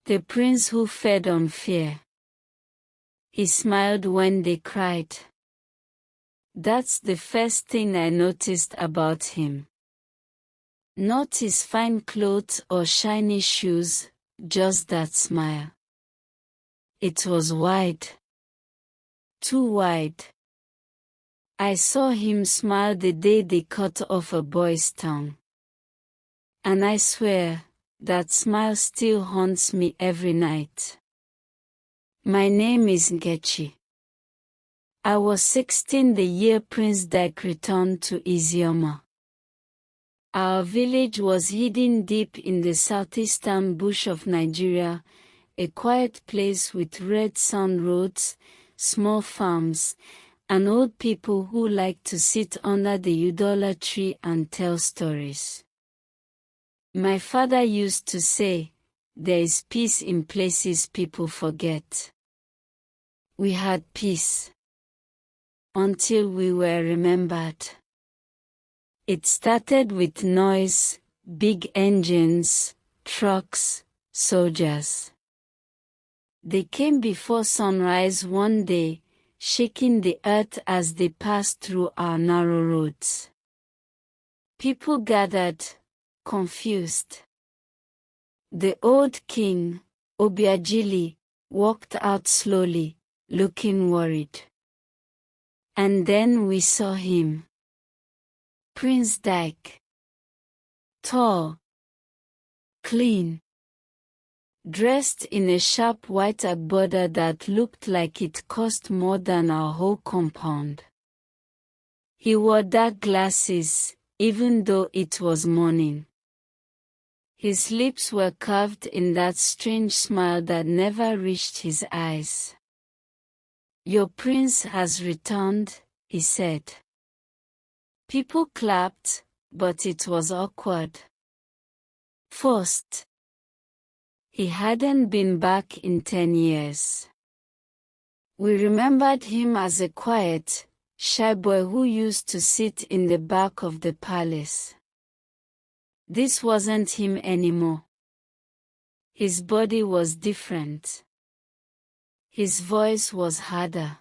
The prince who fed on fear. He smiled when they cried. That's the first thing I noticed about him. Not his fine clothes or shiny shoes, just that smile. It was wide. Too wide. I saw him smile the day they cut off a boy's tongue. And I swear, that smile still haunts me every night. My name is Nkechi. I was 16 the year Prince Dak returned to Isioma. Our village was hidden deep in the southeastern bush of Nigeria, a quiet place with red sand roads, small farms, and old people who liked to sit under the Udola tree and tell stories. My father used to say, there is peace in places people forget. We had peace. Until we were remembered. It started with noise, big engines, trucks, soldiers. They came before sunrise one day, shaking the earth as they passed through our narrow roads. People gathered, confused. The old king, Obiajili, walked out slowly, looking worried. And then we saw him. Prince Dak. Tall. Clean. Dressed in a sharp white agbada that looked like it cost more than our whole compound. He wore dark glasses, even though it was morning. His lips were curved in that strange smile that never reached his eyes. Your prince has returned, he said. People clapped, but it was awkward. First. He hadn't been back in 10 years. We remembered him as a quiet, shy boy who used to sit in the back of the palace. This wasn't him anymore. His body was different. His voice was harder.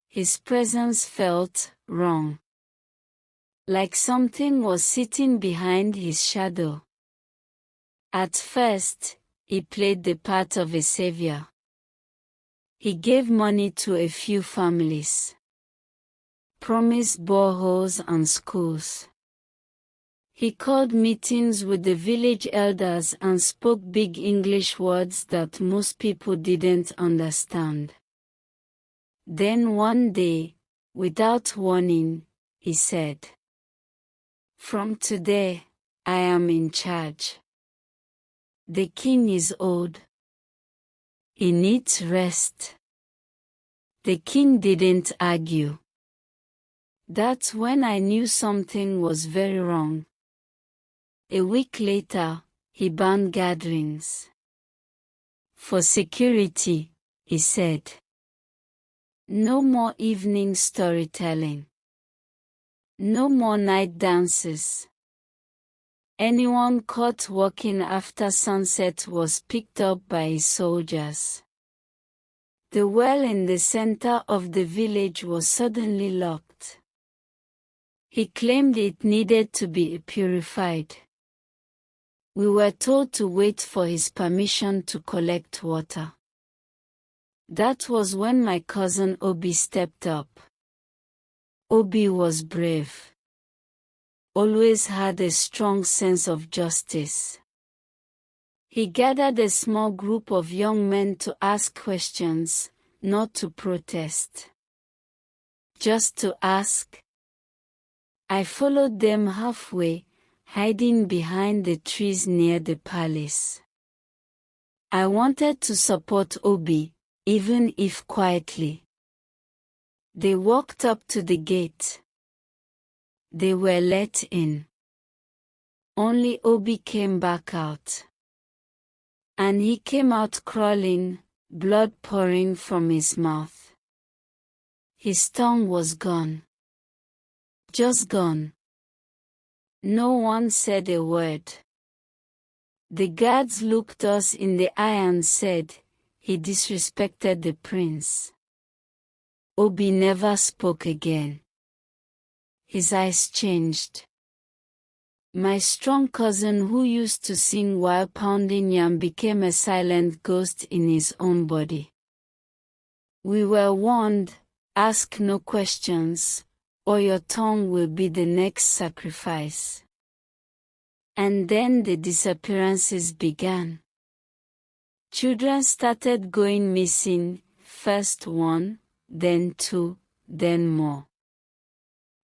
His presence felt wrong. Like something was sitting behind his shadow. At first, he played the part of a savior. He gave money to a few families. Promised boreholes and schools. He called meetings with the village elders and spoke big English words that most people didn't understand. Then one day, without warning, he said, "From today, I am in charge. The king is old. He needs rest." The king didn't argue. That's when I knew something was very wrong. A week later, he banned gatherings. For security, he said. No more evening storytelling. No more night dances. Anyone caught walking after sunset was picked up by his soldiers. The well in the center of the village was suddenly locked. He claimed it needed to be purified. We were told to wait for his permission to collect water. That was when my cousin Obi stepped up. Obi was brave. Always had a strong sense of justice. He gathered a small group of young men to ask questions, not to protest. Just to ask. I followed them halfway, hiding behind the trees near the palace. I wanted to support Obi, even if quietly. They walked up to the gate. They were let in. Only Obi came back out. And he came out crawling, blood pouring from his mouth. His tongue was gone. Just gone. No one said a word. The guards looked us in the eye and said, "He disrespected the prince." Obi never spoke again. His eyes changed. My strong cousin who used to sing while pounding yam became a silent ghost in his own body. We were warned, ask no questions, or your tongue will be the next sacrifice. And then the disappearances began. Children started going missing, first one, then two, then more.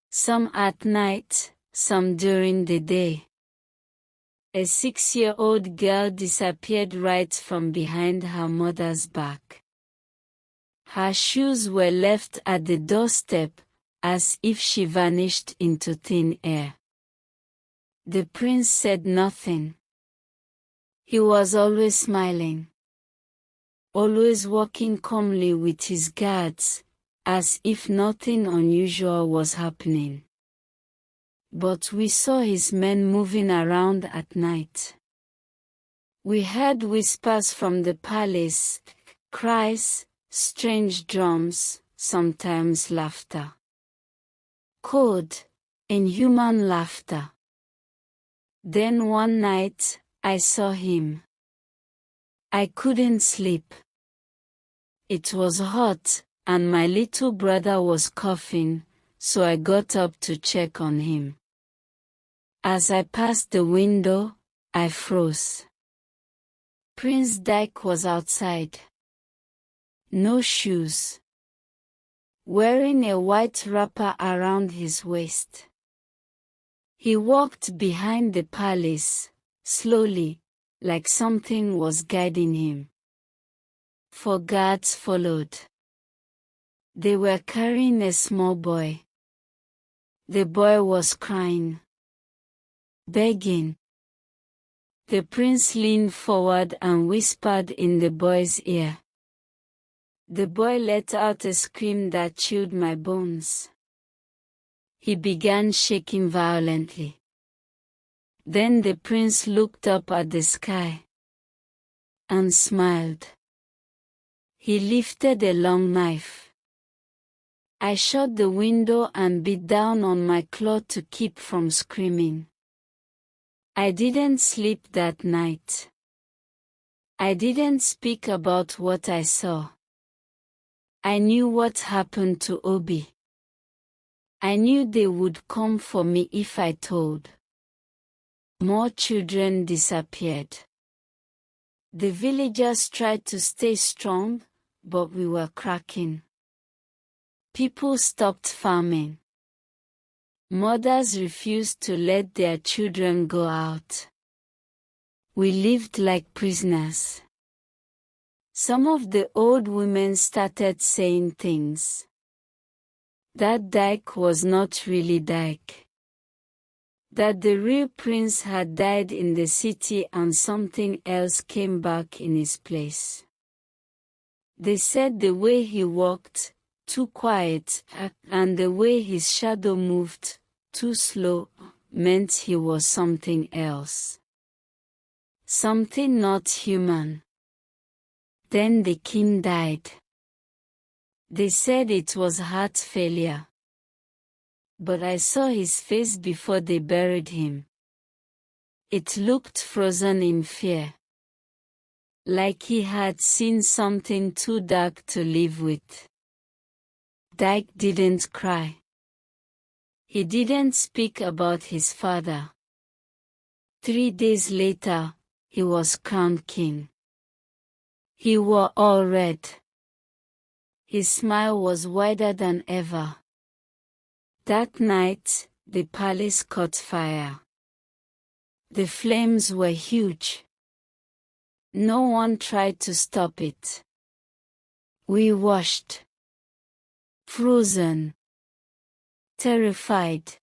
Some at night, some during the day. A 6-year-old girl disappeared right from behind her mother's back. Her shoes were left at the doorstep, as if she vanished into thin air. The prince said nothing. He was always smiling, always walking calmly with his guards, as if nothing unusual was happening. But we saw his men moving around at night. We heard whispers from the palace, cries, strange drums, sometimes laughter. Cold, inhuman laughter. Then one night, I saw him. I couldn't sleep. It was hot, and my little brother was coughing, so I got up to check on him. As I passed the window, I froze. Prince Dyke was outside. No shoes. Wearing a white wrapper around his waist. He walked behind the palace, slowly, like something was guiding him. 4 guards followed. They were carrying a small boy. The boy was crying, begging. The prince leaned forward and whispered in the boy's ear. The boy let out a scream that chilled my bones. He began shaking violently. Then the prince looked up at the sky and smiled. He lifted a long knife. I shut the window and beat down on my claw to keep from screaming. I didn't sleep that night. I didn't speak about what I saw. I knew what happened to Obi. I knew they would come for me if I told. More children disappeared. The villagers tried to stay strong, but we were cracking. People stopped farming. Mothers refused to let their children go out. We lived like prisoners. Some of the old women started saying things. That Dyke was not really Dyke. That the real prince had died in the city and something else came back in his place. They said the way he walked, too quiet, and the way his shadow moved, too slow, meant he was something else. Something not human. Then the king died. They said it was heart failure. But I saw his face before they buried him. It looked frozen in fear. Like he had seen something too dark to live with. Dyke didn't cry. He didn't speak about his father. 3 days later, he was crowned king. He wore all red. His smile was wider than ever. That night, the palace caught fire. The flames were huge. No one tried to stop it. We watched. Frozen. Terrified.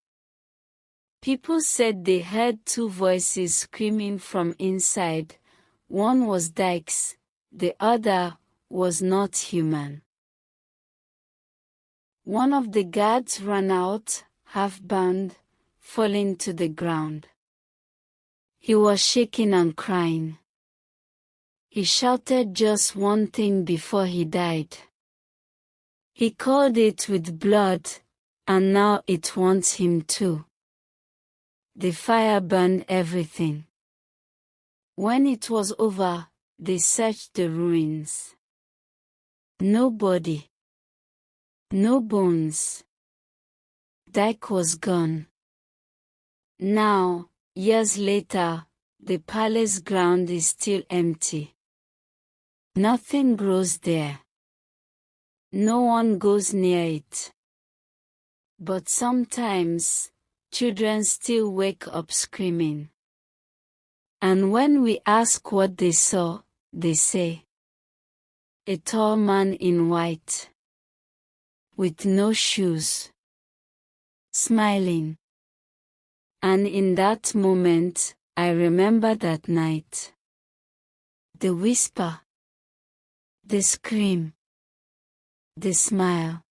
People said they heard 2 voices screaming from inside. One was Dyke's, the other was not human. One of the guards ran out, half-bound, falling to the ground. He was shaking and crying. He shouted just one thing before he died. He called it with blood, and now it wants him too. The fire burned everything. When it was over, they searched the ruins. No body. No bones. Dyke was gone. Now, years later, the palace ground is still empty. Nothing grows there. No one goes near it. But sometimes, children still wake up screaming. And when we ask what they saw, they say, a tall man in white, with no shoes, smiling. And in that moment, I remember that night. The whisper, the scream, the smile.